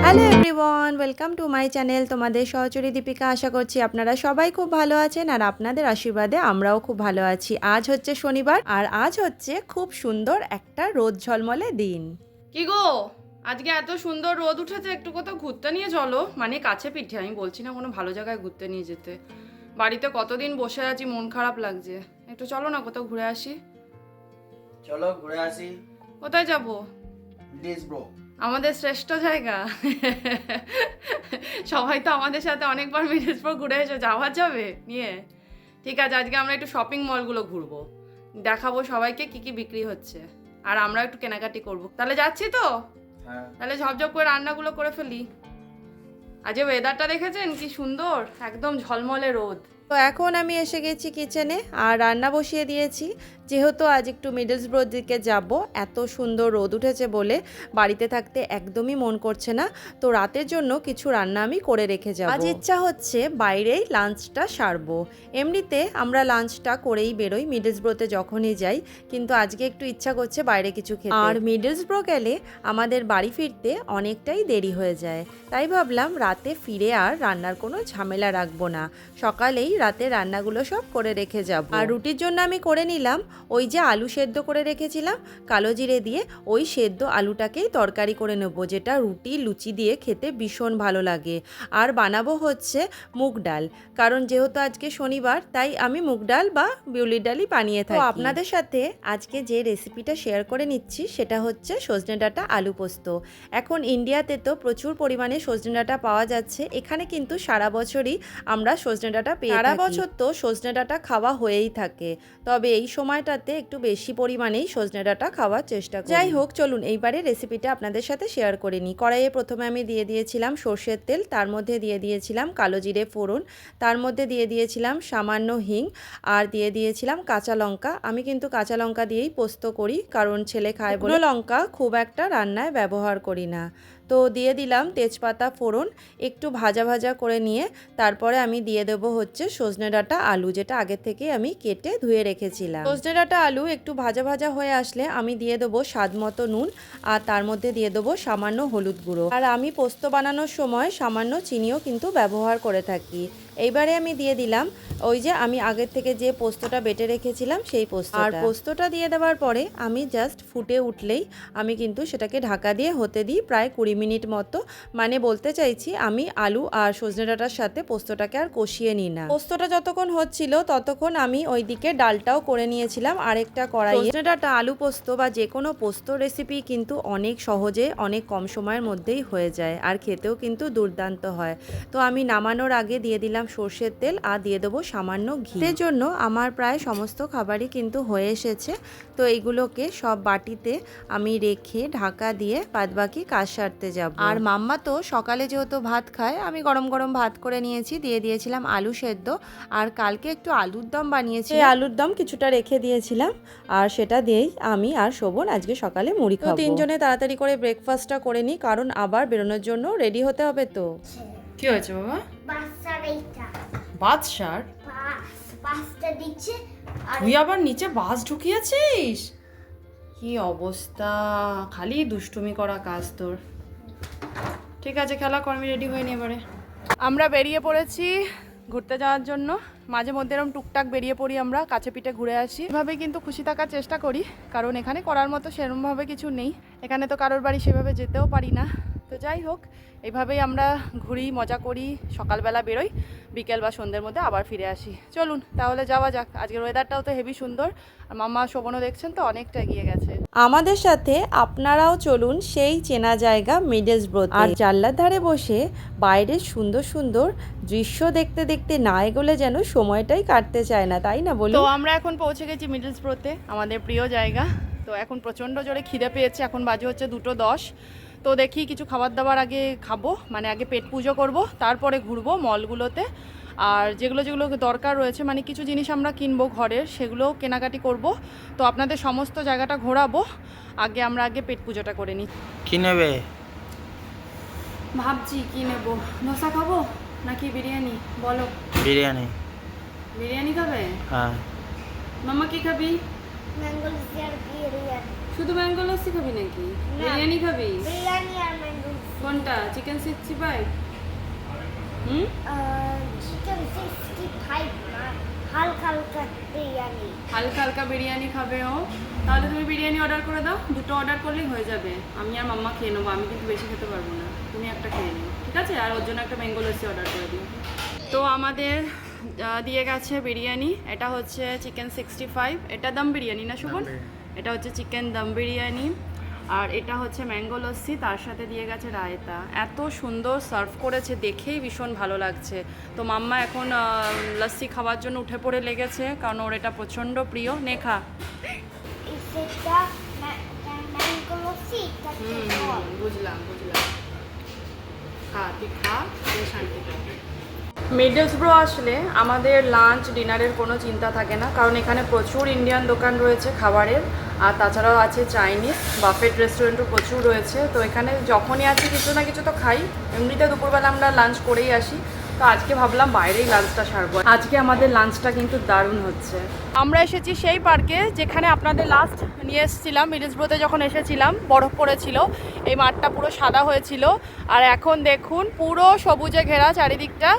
Hello everyone, welcome to my channel. তোমাদের সহচরী দীপিকা। আশা করছি আপনারা সবাই খুব ভালো আছেন আর আপনাদের আশীর্বাদে আমরাও খুব ভালো আছি। আজ হচ্ছে শনিবার আর আজ হচ্ছে খুব সুন্দর একটা রোদ ঝলমলে দিন। কি গো, আজকে এত সুন্দর রোদ উঠেছে, একটু কোথাও ঘুরতে নিয়ে চলো। মানে কাছে পিঠে, আমি বলছি না কোনো ভালো জায়গায় ঘুরতে নিয়ে যেতে। বাড়িতে কতদিন বসে আছি, মন খারাপ লাগছে। একটু চলো না কোথাও ঘুরে আসি। চলো ঘুরে আসি। কোথায় যাব? লিসব্রো। আমাদের শ্রেষ্ঠ জায়গা। সবাই তো আমাদের সাথে অনেকবার মিডলসব্রো ঘুরে এসে, যাওয়া যাবে নিয়ে। ঠিক আছে, আজকে আমরা একটু শপিং মলগুলো ঘুরবো, দেখাবো সবাইকে কি কি বিক্রি হচ্ছে, আর আমরা একটু কেনাকাটি করবো। তাহলে যাচ্ছি তো। হ্যাঁ, তাহলে ঝপঝপ করে রান্নাগুলো করে ফেলি। আজ ওয়েদারটা দেখেছেন কি সুন্দর, একদম ঝলমলে রোদ। তো এখন আমি এসে গেছি কিচেনে আর রান্না বসিয়ে দিয়েছি। যেহেতু আজ একটু মিডলসব্রোর দিকে যাব, এত সুন্দর রোদ উঠেছে বলে বাড়িতে থাকতে একদমই মন করছে না। তো রাতের জন্য কিছু রান্না আমি করে রেখে যাব। আজ ইচ্ছা হচ্ছে বাইরেই লাঞ্চটা সারবো। এমনিতে আমরা লাঞ্চটা করেই বেরোই মিডলসব্রোতে যখনই যাই, কিন্তু আজকে একটু ইচ্ছা করছে বাইরে কিছু খেতে। আর মিডলসব্রো গেলে আমাদের বাড়ি ফিরতে অনেকটাই দেরি হয়ে যায়, তাই ভাবলাম রাতে ফিরে আর রান্নার কোনো ঝামেলা রাখবো না, সকালেই রাতে রান্নাগুলো সব করে রেখে যাব। আর রুটির জন্য আমি করে নিলাম ওই যে আলু সেদ্ধ করে রেখেছিলাম কালো জিরে দিয়ে, ওই সেদ্ধ আলুটাকেই তরকারি করে নেবো, যেটা রুটি লুচি দিয়ে খেতে ভীষণ ভালো লাগে। আর বানাবো হচ্ছে মুগ ডাল, কারণ যেহেতু আজকে শনিবার তাই আমি মুগ ডাল বা বিউলির ডালই বানিয়ে থাকি। তো আপনাদের সাথে আজকে যে রেসিপিটা শেয়ার করে নিচ্ছি সেটা হচ্ছে সজনে ডাঁটা আলু পোস্ত। এখন ইন্ডিয়াতে তো প্রচুর পরিমাণে সজনে ডাঁটা পাওয়া যাচ্ছে, এখানে কিন্তু সারা বছরই আমরা সজনে ডাঁটা পেয়ে থাকি। সারা বছর তো সজনে ডাঁটা খাওয়া হয়েই থাকে, তবে এই সময়টাতে একটু বেশি পরিমাণেই সজনে ডাঁটা খাওয়ার চেষ্টা করি। যাই হোক, চলুন এইবারে রেসিপিটা আপনাদের সাথে শেয়ার করে নিই। কড়াইয়ে প্রথমে আমি দিয়ে দিয়েছিলাম সর্ষের তেল, তার মধ্যে দিয়ে দিয়েছিলাম কালো জিরে ফোড়ন, তার মধ্যে দিয়ে দিয়েছিলাম সামান্য হিং, আর দিয়ে দিয়েছিলাম কাঁচা লঙ্কা। আমি কিন্তু কাঁচা লঙ্কা দিয়েই পোস্ত করি, কারণ ছেলে খায় বলে লঙ্কা খুব একটা রান্নায় ব্যবহার করি না। তো দিয়ে দিলাম তেজপাতা ফোড়ন, একটু ভাজা ভাজা করে নিয়ে তারপরে আমি দিয়ে দেবো হচ্ছে সজনে ডাঁটা আলু, যেটা আগে থেকে আমি কেটে ধুয়ে রেখেছিলাম। সজনে ডাঁটা আলু একটু ভাজা ভাজা হয়ে আসলে আমি দিয়ে দেবো স্বাদ মতো নুন, আর তার মধ্যে দিয়ে দেবো সামান্য হলুদ গুঁড়ো। আর আমি পোস্ত বানানোর সময় সামান্য চিনিও কিন্তু ব্যবহার করে থাকি। এইবারে আমি দিয়ে দিলাম ওই যে আমি আগের থেকে যে পোস্তটা বেটে রেখেছিলাম সেই পোস্ত। আর পোস্তটা দিয়ে দেওয়ার পরে আমি জাস্ট ফুটে উঠলেই আমি কিন্তু সেটাকে ঢাকা দিয়ে হতে দিই প্রায় 20 মিনিট মতো। মানে বলতে চাইছি আমি আলু আর সজনে ডাঁটার সাথে পোস্তটাকে আর কষিয়ে নিই না। পোস্তটা যতক্ষণ হচ্ছিল ততক্ষণ আমি ওইদিকে ডালটাও করে নিয়েছিলাম আরেকটা কড়াইয়ে। সজনে ডাঁটা আলু পোস্ত বা যে কোনো পোস্ত রেসিপি কিন্তু অনেক সহজে অনেক কম সময়ের মধ্যেই হয়ে যায়, আর খেতেও কিন্তু দুর্দান্ত হয়। তো আমি নামানোর আগে দিয়ে দিলাম সর্ষের তেল আর দিয়ে দেবো সামান্য ঘি। এর জন্য আমার প্রায় সমস্ত খাবারই কিন্তু হয়ে এসেছে। তো এইগুলোকে সব বাটিতে আমি রেখে ঢাকা দিয়ে বাদবাকি কাজ সারতে যাব। আর মাম্মা তো সকালে যেহেতু ভাত খায়, আমি গরম গরম ভাত করে নিয়েছি, দিয়ে দিয়েছিলাম আলু সেদ্ধ, আর কালকে একটু আলুর দম বানিয়েছি, এই আলুর দম কিছুটা রেখে দিয়েছিলাম, আর সেটা দিয়েই আমি আর শোভন আজকে সকালে মুড়ি খাবো। তিনজনে তাড়াতাড়ি করে ব্রেকফাস্টটা করে নিই, কারণ আবার বেরোনোর জন্য রেডি হতে হবে। তো কি হয়েছে বাবা? বাচ্চার এইটা বাদশার পাঁচটা দিচ্ছে আর তুই আবার নিচে বাস ঢুকিয়েছিস? কি অবস্থা, খালি দুষ্টুমি করা কাজ তোর। ঠিক আছে, খেলা কর, আমি রেডি হয়ে নি এবারে। আমরা বেরিয়ে পড়েছি ঘুরতে যাওয়ার জন্য। মাঝে মধ্যে এরকম টুকটাক বেরিয়ে পড়ি আমরা, কাছে পিঠে ঘুরে আসি। এভাবে কিন্তু খুশি থাকার চেষ্টা করি, কারণ এখানে করার মতো সেরকমভাবে কিছু নেই। এখানে তো কারোর বাড়ি সেভাবে যেতেও পারি না। তো যাই হোক, এইভাবেই আমরা ঘুরি, মজা করি, সকালবেলা বেরোই, বিকেল বা সন্ধ্যের মধ্যে আবার ফিরে আসি। চলুন তাহলে যাওয়া যাক। আজকের ওয়েদারটাও তো হেভি সুন্দর, আর মাম্মা শোভনও দেখছেন তো অনেকটা এগিয়ে গেছে। আমাদের সাথে আপনারাও চলুন সেই চেনা জায়গা মিডলসব্রোতে। আর জানলার ধারে বসে বাইরের সুন্দর সুন্দর দৃশ্য দেখতে দেখতে না এগোলে যেন সময়টাই কাটতে চায় না, তাই না বলুন? তো আমরা এখন পৌঁছে গেছি মিডলসব্রোতে, আমাদের প্রিয় জায়গা। তো এখন প্রচণ্ড জোরে খিদে পেয়েছে, এখন বাজে হচ্ছে 2:10। তো দেখি কিছু খাবার দাবার আগে খাবো, মানে আগে পেট পুজো করব, তারপরে ঘুরবো মলগুলোতে। আর যেগুলো যেগুলো দরকার রয়েছে, মানে কিছু জিনিস আমরা কিনবো ঘরের, সেগুলো কেনাকাটি করব। তো আপনাদের সমস্ত জায়গাটা ঘোরাবো, আমরা আগে পেট পুজোটা করে নিই। কি নেবে? ভাবছি কি নেব, ধোসা খাবো নাকি বিরিয়ানি, বলো। বিরিয়ানি। বিরিয়ানি খাবে? হ্যাঁ। মাম্মা কি খাবি? ম্যাঙ্গো লিচি আর বিরিয়ানি। শুধু ম্যাঙ্গো লস্যি খাবি নাকি বিরিয়ানি খাবি বিরিয়ানি আর ম্যাঙ্গো কোনটা চিকেন 65 হুম চিকেন 65 না হালকা হালকা বিরিয়ানি হালকা হালকা বিরিয়ানি খাবে ও তাহলে তুমি বিরিয়ানি অর্ডার করে দাও, দুটো অর্ডার করলেই হয়ে যাবে। আমি আর মাম্মা খেয়ে নেবো, আমি কিন্তু বেশি খেতে পারবো না, তুমি একটা খেয়ে নিও ঠিক আছে, আর ওর জন্য একটা ম্যাঙ্গো লস্যি অর্ডার করে দিও। তো আমাদের দিয়ে গেছে বিরিয়ানি, এটা হচ্ছে চিকেন 65, এটা দম বিরিয়ানি না শুভন, এটা হচ্ছে চিকেন দম বিরিয়ানি, আর এটা হচ্ছে ম্যাঙ্গো লস্যি, তার সাথে দিয়ে গেছে রায়তা। এত সুন্দর সার্ভ করেছে, দেখেই ভীষণ ভালো লাগছে। তো মাম্মা এখন লস্যি খাওয়ার জন্য উঠে পড়ে লেগেছে, কারণ ওর এটা প্রচণ্ড প্রিয়। নেখা সেটা ম্যাঙ্গো লস্যি বুঝলাম খা তুই খা, শান্তি খা। মিডলসব্রো আসলে আমাদের লাঞ্চ ডিনারের কোনো চিন্তা থাকে না, কারণ এখানে প্রচুর ইন্ডিয়ান দোকান রয়েছে খাবারের, আর তাছাড়াও আছে চাইনিজ, বাফেট রেস্টুরেন্টও প্রচুর রয়েছে। তো এখানে যখনই আছে কিছু না কিছু তো খাই, এমনিতে দুপুরবেলা আমরা লাঞ্চ করেই আসি, তো আজকে ভাবলাম বাইরেই লাঞ্চটা সারবো। আজকে আমাদের লাঞ্চটা কিন্তু দারুণ হচ্ছে। আমরা এসেছি সেই পার্কে যেখানে আপনাদের লাস্ট নিয়ে এসেছিলাম, মিডলসব্রোতে যখন এসেছিলাম বরফ পড়েছিল, এই মাঠটা পুরো সাদা হয়েছিল, আর এখন দেখুন পুরো সবুজে ঘেরা চারিদিকটা,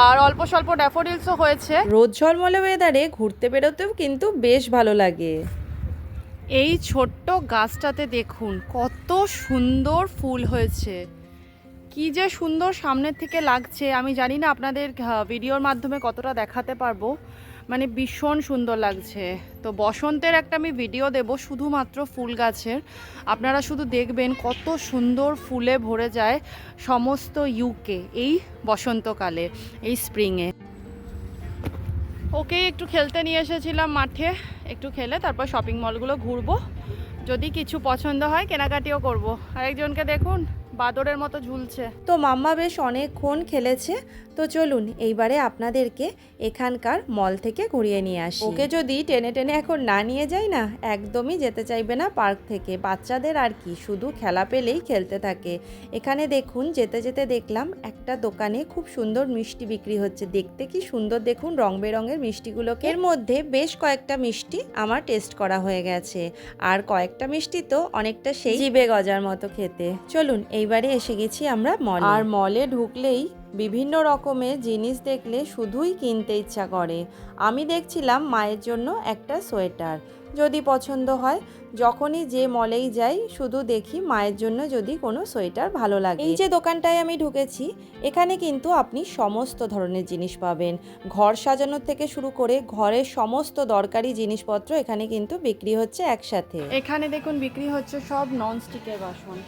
আর অল্প স্বল্প ড্যাফোডিলসও হয়েছে। রোদ ঝলমলে ওয়েদারে ঘুরতে বেরোতেও কিন্তু বেশ ভালো লাগে। এই ছোট্ট গাছটাতে দেখুন কত সুন্দর ফুল হয়েছে, কি যে সুন্দর সামনের থেকে লাগছে। আমি জানি না আপনাদের ভিডিওর মাধ্যমে কতটা দেখাতে পারবো, মানে ভীষণ সুন্দর লাগছে। তো বসন্তের একটা আমি ভিডিও দেব শুধুমাত্র ফুল গাছের, আপনারা শুধু দেখবেন কত সুন্দর ফুলে ভরে যায় সমস্ত ইউকে এই বসন্তকালে, এই স্প্রিংয়ে। ওকে একটু খেলতে নিয়ে এসেছিলাম মাঠে, একটু খেলে তারপর শপিং মলগুলো ঘুরবো, যদি কিছু পছন্দ হয় কেনাকাটিও করব। আরেকজনকে দেখুন বাদরের মতো ঝুলছে। তো মাম্মা বেশ অনেকক্ষণ খেলেছে, তো চলুন এইবারে আপনাদেরকে এখানকার মল থেকে ঘুরিয়ে নিয়ে আসি। ওকে যদি টেনে টেনে এখন না নিয়ে যাই না, একদমই যেতে চাইবে না পার্ক থেকে। বাচ্চাদের আর কি, শুধু খেলা পেলেই খেলতে থাকে। এখানে দেখুন যেতে যেতে দেখলাম একটা দোকানে খুব সুন্দর মিষ্টি বিক্রি হচ্ছে, দেখতে কি সুন্দর দেখুন রং বেরঙের মিষ্টিগুলোকে। এর মধ্যে বেশ কয়েকটা মিষ্টি আমার টেস্ট করা হয়ে গেছে, আর কয়েকটা মিষ্টি তো অনেকটা সেই জিভে গজার মতো খেতে। চলুন এইবারে এসে গেছি আমরা মলে, আর মলে ঢুকলেই বিভিন্ন রকমের জিনিস দেখলে শুধুই কিনতে ইচ্ছা করে। আমি দেখছিলাম মায়ের জন্য একটা সোয়েটার, যদি পছন্দ হয় যখনই যে মলেই যাই শুধু দেখি মায়ের জন্য যদি কোনো সোয়েটার ভালো লাগে। এই যে দোকানটায় আমি ঢুকেছি, এখানে কিন্তু আপনি সমস্ত ধরনের জিনিস পাবেন, ঘর সাজানোর থেকে শুরু করে ঘরের সমস্ত দরকারি জিনিসপত্র এখানে কিন্তু বিক্রি হচ্ছে একসাথে। এখানে দেখুন বিক্রি হচ্ছে সব ননস্টিকের বাসন,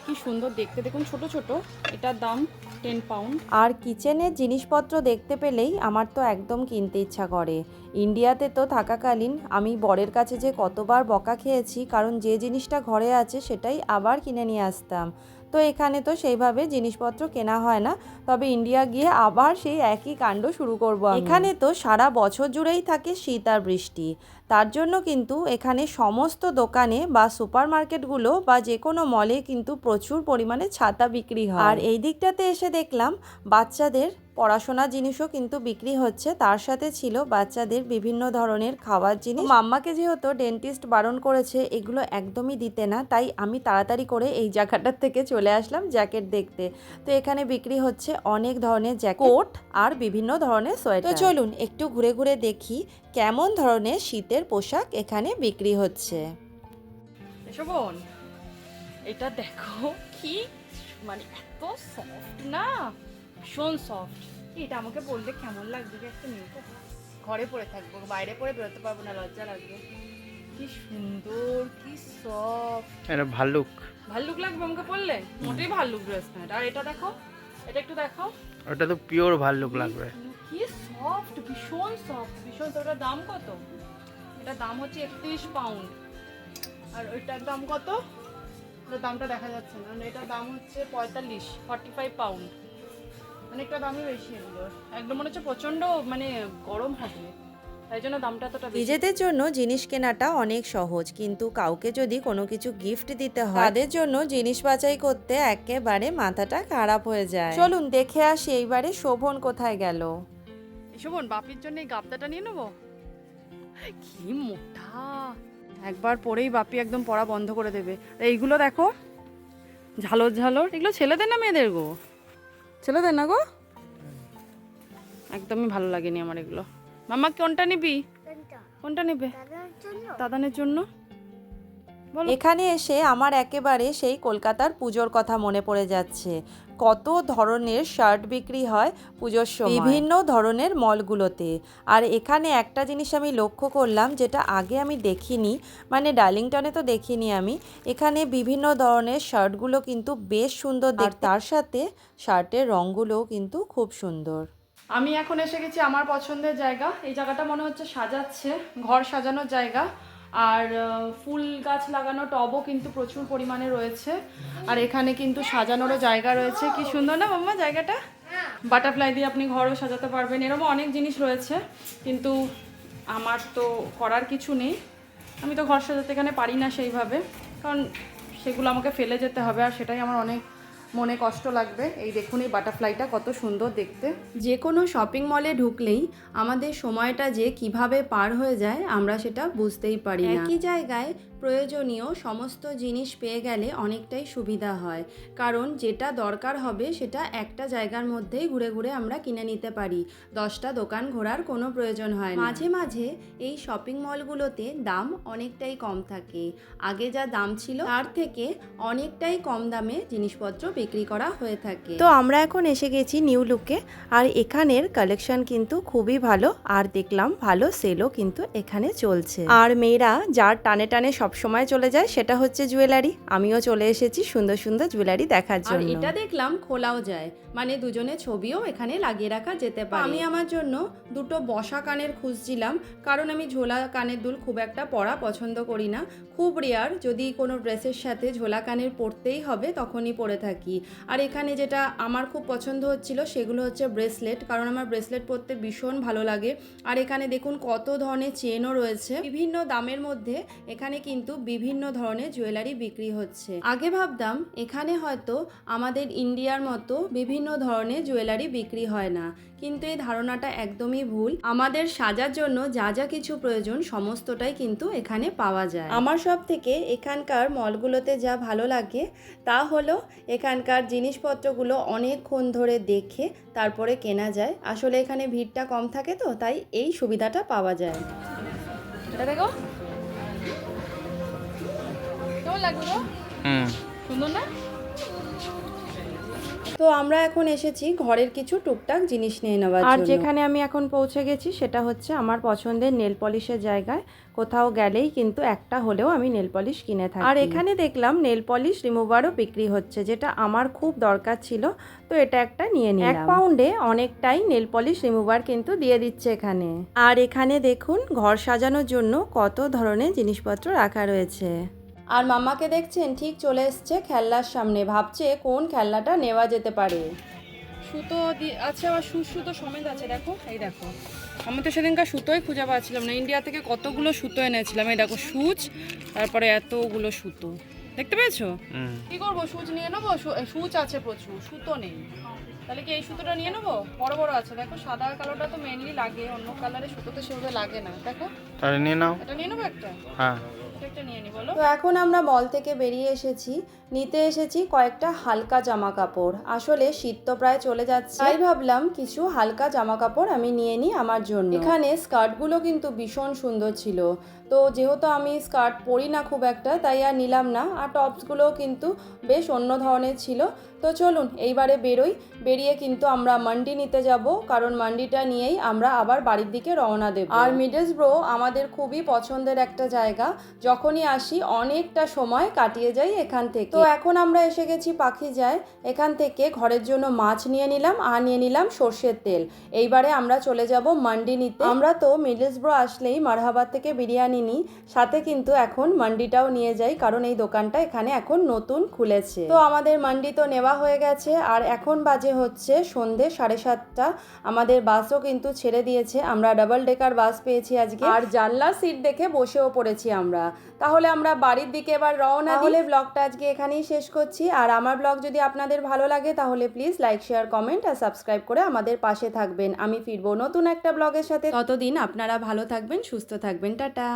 কি সুন্দর দেখতে, দেখুন ছোট ছোট, এটার দাম 10 পাউন্ড। আর কিচেনের জিনিসপত্র দেখতে পেলেই আমার তো একদম কিনতে ইচ্ছা করে। ইন্ডিয়াতে তো থাকাকালীন আমি বরের কাছে যে কতবার বকা খেয়েছি, কারণ যে জিনিসটা ঘরে আছে সেটাই আবার কিনে নিয়ে আসতাম। তো এখানে তো সেইভাবে জিনিসপত্র কেনা হয় না, তবে ইন্ডিয়া গিয়ে আবার সেই একই কাণ্ড শুরু করব। এখানে তো সারা বছর জুড়েই থাকে শীত আর বৃষ্টি, তার জন্য কিন্তু এখানে সমস্ত দোকানে বা সুপার মার্কেটগুলো বা যে কোনো মলে কিন্তু প্রচুর পরিমাণে ছাতা বিক্রি হয়। আর এই দিকটাতে এসে দেখলাম বাচ্চাদের পড়াশোনার জিনিসও কিন্তু বিক্রি হচ্ছে, তার সাথে ছিল বাচ্চাদের বিভিন্ন ধরনের খাওয়ার জিনিস। মাম্মাকে যেহেতু ডেন্টিস্ট বারণ করেছে এগুলো একদমই দিতে না, তাই আমি তাড়াতাড়ি করে এই জায়গাটার থেকে চলে আসলাম জ্যাকেট দেখতে। তো এখানে বিক্রি হচ্ছে অনেক ধরনের জ্যাকেট আর বিভিন্ন ধরনের সোয়েটার। তো চলুন একটু ঘুরে ঘুরে দেখি কেমন ধরনের শীতের পোশাক এখানে বিক্রি হচ্ছে। এসো বোন, এটা দেখো কি মানে এত সফট না, ভীষণ সফট। এটা আমাকে বললে কেমন লাগবে যে একটা নিতে, ঘরে পরে থাকবো, বাইরে পরে বেরোতে পারবো না, লজ্জা লাগবে। কি সুন্দর, কি সফট, এটা ভাল্লুক ভাল্লুক লাগবে আমাকে বললে, মোটেই ভাল্লুক ড্রেস না এটা। আর এটা দেখো, এটা একটু দেখাও, ওটা তো পিওর ভাল্লুক লাগবে। কি সফট, ভীষণ সফট, ভীষণ। তো ওটার দাম কত? এটার দাম হচ্ছে 31 পাউন্ড। আর ওইটার দাম কত? ওটার দামটা দেখা যাচ্ছে না, এটার দাম হচ্ছে 45 পাউন্ড, অনেকটা দামই বেশি। এগুলো একদম মনে হচ্ছে প্রচন্ড মানে গরম হবে, তাই জন্য দামটা এতটা বেশি। নিজেদের জন্য জিনিস কেনাটা অনেক সহজ, কিন্তু কাউকে যদি কোনো কিছু গিফট দিতে হয় তাদের জন্য জিনিস বাছাই করতে একেবারে মাথাটা খারাপ হয়ে যায়। চলুন দেখে আসি এইবারে শোভন কোথায় গেল। শোভন, বাপির জন্য এই গাবদাটা নিয়ে নেবো, কি মোটা, একবার পরেই বাপি একদম পড়া বন্ধ করে দেবে। আর এইগুলো দেখো, ঝালর ঝালর, এগুলো ছেলেদের না মেয়েদের গো? ছেলেদের না গো? একদমই ভালো লাগেনি আমার এগুলো। মাম্মা কোনটা নিবি? কোনটা নেবে দাদার জন্য দাদানের জন্য? এখানে এসে আমার একেবারে সেই কলকাতার পুজোর কথা মনে পড়ে যাচ্ছে। কত ধরনের শার্ট বিক্রি হয় পুজোর সময় বিভিন্ন ধরনের মলগুলোতে। আর এখানে একটা জিনিস আমি লক্ষ্য করলাম, যেটা আগে আমি দেখিনি, মানে ডার্লিংটনে তো দেখিনি আমি। এখানে বিভিন্ন ধরনের শার্টগুলো কিন্তু বেশ সুন্দর দেখতে, তার সাথে শার্টের রঙগুলোও কিন্তু খুব সুন্দর। আমি এখন এসে গেছি আমার পছন্দের জায়গা। এই জায়গাটা মনে হচ্ছে সাজাচ্ছে, ঘর সাজানোর জায়গা। আর ফুল গাছ লাগানো টবও কিন্তু প্রচুর পরিমাণে রয়েছে। আর এখানে কিন্তু সাজানোরও জায়গা রয়েছে। কি সুন্দর না মাম্মা জায়গাটা? বাটারফ্লাই দিয়ে আপনি ঘরও সাজাতে পারবেন, এরকম অনেক জিনিস রয়েছে। কিন্তু আমার তো করার কিছু নেই, আমি তো ঘর সাজাতে এখানে পারি না সেইভাবে, কারণ সেগুলো আমাকে ফেলে যেতে হবে, আর সেটাই আমার অনেক মনে কষ্ট লাগবে। এই দেখুন এই বাটারফ্লাইটা কত সুন্দর দেখতে। যে কোনো শপিং মলে ঢুকলেই আমাদের সময়টা যে কিভাবে পার হয়ে যায় আমরা সেটা বুঝতেই পারি না। একই জায়গায় প্রয়োজনীয় সমস্ত জিনিস পেয়ে গেলে অনেকটাই সুবিধা হয়, কারণ যেটা দরকার হবে সেটা একটা জায়গার মধ্যেই ঘুরে ঘুরে আমরা কিনে নিতে পারি। 10টা দোকান ঘোরার কোনো প্রয়োজন হয় না। মাঝে মাঝে এই শপিং মলগুলোতে দাম অনেকটাই কম থাকে। আগে যা দাম ছিল তার থেকে অনেকটাই কম দামে জিনিসপত্র বিক্রি করা হয়ে থাকে। তো আমরা এখন এসে গেছি নিউ লুকে, আর এখানের কালেকশন কিন্তু খুবই ভালো, আর দেখলাম ভালো সেলও কিন্তু এখানে চলছে। আর মেয়েরা যার টানে টানে সব সময় চলে যায় সেটা হচ্ছে জুয়েলারি। আমিও চলে এসেছি সুন্দর সুন্দর জুয়েলারি দেখার আর জন্য। এটা দেখলাম খোলাও যায়, মানে দুজনের ছবিও এখানে লাগিয়ে রাখা যেতে পারে। আমি আমার জন্য দুটো বসা কানের খুঁজছিলাম, কারণ আমি ঝোলা কানের দুল খুব একটা পরা পছন্দ করি না। খুব রেয়ার, যদি কোনো ড্রেসের সাথে ঝোলা কানের পরতেই হবে তখনই পরে থাকি। আর এখানে যেটা আমার খুব পছন্দ হচ্ছিল সেগুলো হচ্ছে ব্রেসলেট, কারণ আমার ব্রেসলেট পরতে ভীষণ ভালো লাগে। আর এখানে দেখুন কত ধরনের চেনও রয়েছে বিভিন্ন দামের মধ্যে। এখানে কিন্তু বিভিন্ন ধরনের জুয়েলারি বিক্রি হচ্ছে। আগে ভাবতাম এখানে হয়তো আমাদের ইন্ডিয়ার মতো বিভিন্ন ধরনের জুয়েলারি বিক্রি হয় না, কিন্তু এই ধারণাটা একদমই ভুল। আমাদের সাজার জন্য যা যা কিছু প্রয়োজন সমস্তটাই কিন্তু এখানে পাওয়া যায়। আমার সব থেকে এখানকার মলগুলোতে যা ভালো লাগে তা হলো এখানকার জিনিসপত্রগুলো অনেকক্ষণ ধরে দেখে তারপরে কেনা যায়। আসলে এখানে ভিড়টা কম থাকে তো, তাই এই সুবিধাটা পাওয়া যায়। এটা দেখো কেমন লাগলো গো? সুন্দর না? তো আমরা এখন এসেছি ঘরের কিছু টুকটাক জিনিস নিয়ে নেওয়ার জন্য। আর যেখানে আমি এখন পৌঁছে গেছি সেটা হচ্ছে আমার পছন্দের নেল পলিশের জায়গায়। কোথাও গেলেই কিন্তু একটা হলেও আমি নেল পলিশ কিনে থাকি। আর এখানে দেখলাম নেল পলিশ রিমুভারও বিক্রি হচ্ছে, যেটা আমার খুব দরকার ছিল, তো এটা একটা নিয়ে নিলাম। 1 পাউন্ডে অনেকটাই নেল পলিশ রিমুভার কিন্তু দিয়ে দিচ্ছে এখানে। আর এখানে দেখুন ঘর সাজানোর জন্য কত ধরনের জিনিসপত্র রাখা রয়েছে। আর মাম্মাকে দেখছেন ঠিক চলে এসছে খেলনার সামনে, ভাবছে কোন খেলনাটা নেওয়া যেতে পারে। সুতো আছে, আবার সুতো সমেত আছে। দেখো এই দেখো, আমি তো সেদিনকার সুতোই খুঁজে পাচ্ছিলাম না। ইন্ডিয়া থেকে কতগুলো সুতো এনেছিলাম, এই দেখো সুচ, তারপরে এতগুলো সুতো দেখতে পেয়েছো? কি করবো, সুচ নিয়ে নেবো? সুচ আছে প্রচুর, সুতো নেই। তাহলে কি এই সুতোটা নিয়ে নেবো? বড় বড় আছে দেখো, সাদা কালোটা তো মেনলি লাগে, অন্য কালারের সুতো তো সেভাবে লাগে না। দেখো তাহলে নিয়ে নাও। এটা নিয়ে নেবো একটা? হ্যাঁ। তো এখন আমরা মল থেকে বেরিয়ে এসেছি, নিতে এসেছি কয়েকটা হালকা জামা কাপড়। আসলে শীত তো প্রায় চলে যাচ্ছে, তাই ভাবলাম কিছু হালকা জামা কাপড় আমি নিয়ে নিই আমার জন্য। এখানে স্কার্টগুলো কিন্তু ভীষণ সুন্দর ছিল, তো যেহেতু আমি স্কার্ট পরি না খুব একটা, তাই আর নিলাম না। আর টপসগুলোও কিন্তু বেশ অন্য ধরনের ছিল। তো চলুন এইবারে বেরিয়ে কিন্তু আমরা মান্ডি নিতে যাব, কারণ মান্ডিটা নিয়েই আমরা আবার বাড়ির দিকে রওনা দেব। আর মিডলসব্রো আমাদের খুবই পছন্দের একটা জায়গা, যখনই আসি অনেকটা সময় কাটিয়ে যাই এখান থেকে। তো এখন আমরা এসে গেছি পাখিজায়, এখান থেকে ঘরের জন্য মাছ নিয়ে নিলাম, আর নিয়ে নিলাম সর্ষের তেল। এইবারে আমরা চলে যাব মান্ডি নিতে। আমরা তো মিডলসব্রো আসলেই মারহাবাদ থেকে বিরিয়ানি নিই, সাথে কিন্তু এখন মান্ডিটাও নিয়ে যাই, কারণ এই দোকানটা এখানে এখন নতুন খুলেছে। তো আমাদের মান্ডি তো নেওয়া হয়ে গেছে, আর এখন বাজে হচ্ছে সন্ধে 7:30। আমাদের বাসও কিন্তু ছেড়ে দিয়েছে, আমরা ডাবল ডেকার বাস পেয়েছি আজকে, আর জানলার সিট দেখে বসেও পড়েছি আমরা। তাহলে আমরা বাড়ির দিকে এবার রওনা দিই। ব্লগটা আজকে এখানেই শেষ করছি। আর আমার ব্লগ যদি আপনাদের ভালো লাগে তাহলে প্লিজ লাইক, শেয়ার, কমেন্ট আর সাবস্ক্রাইব করে আমাদের পাশে থাকবেন। আমি ফিরবো নতুন একটা ব্লগের সাথে, ততদিন আপনারা ভালো থাকবেন, সুস্থ থাকবেন। টাটা।